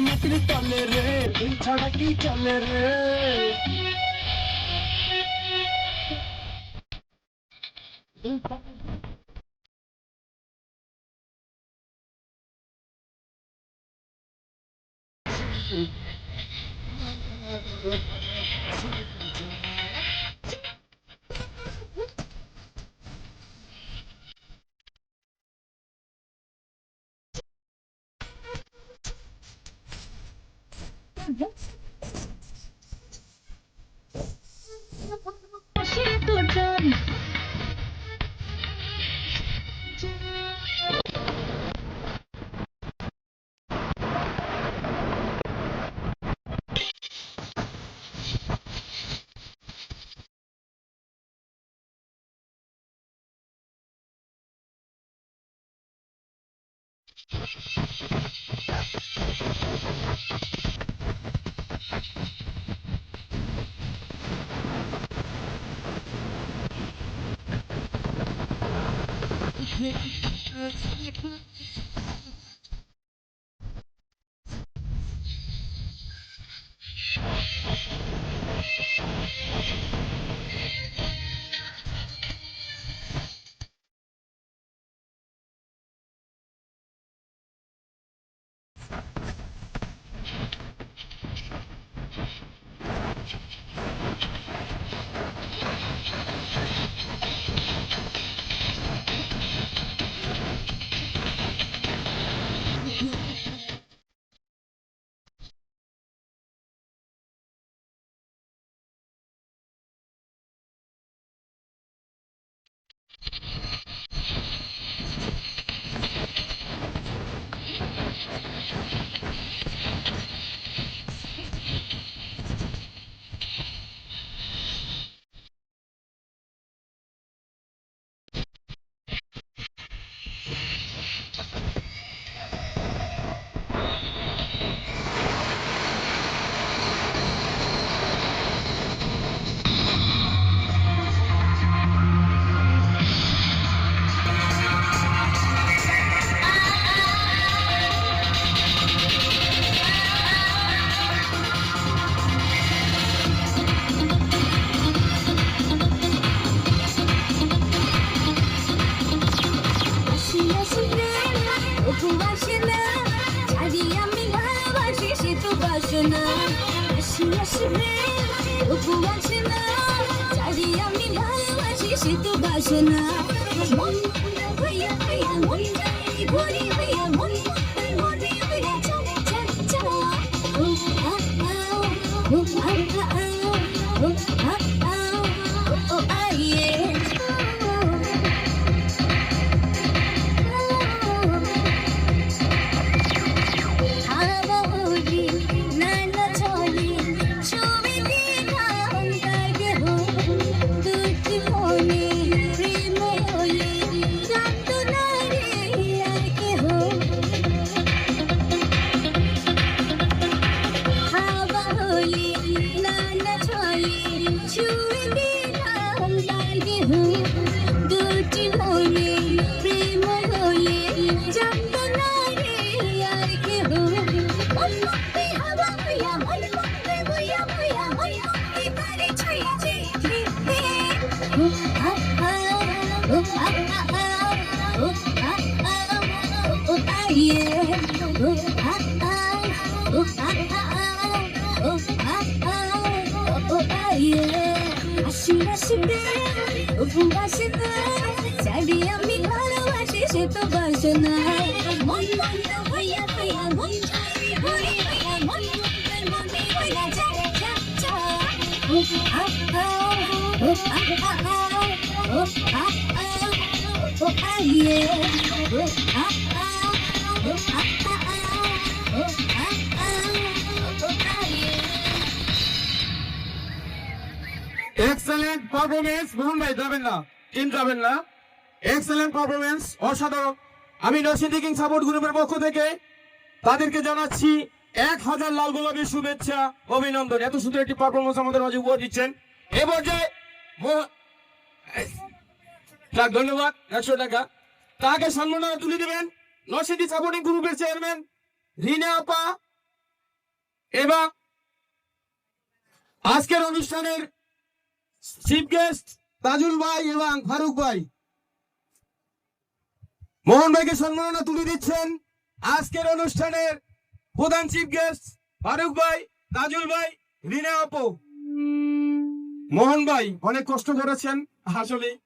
মাটির তলে রে ছাড়া কি চলে রে এক্সেলেন্ট পারফরমেন্স। মোহন ভাই যাবেন না, টিম যাবেন না। এক্সেলেন্ট পারফরমেন্স, অসাধারণ। আমি নরসিংদী কিং সাপোর্ট গ্রুপের পক্ষ থেকে তাদেরকে জানাচ্ছি 1000 লাল গোলাপের শুভেচ্ছা, অভিনন্দন। এত সুন্দর একটি পারফরমেন্স আমাদের মাঝে উপহার দিচ্ছেন। এ পর্যায়ে ধন্যবাদ, 100 টাকা। তাকে সম্মাননা তুলে দেবেন নরসিংদী সাপোর্টিং গ্রুপের চেয়ারম্যান রিনা আপা এবং আজকের অনুষ্ঠানের চিফ গেস্ট তাজুল ভাই এবং ফারুক ভাই মোহন ভাইকে সম্মাননা তুলে দিচ্ছেন। আজকের অনুষ্ঠানের প্রধান চিফ গেস্ট ফারুক ভাই, তাজুল ভাই, রিনা আপু। মোহন ভাই অনেক কষ্ট করেছেন আসলে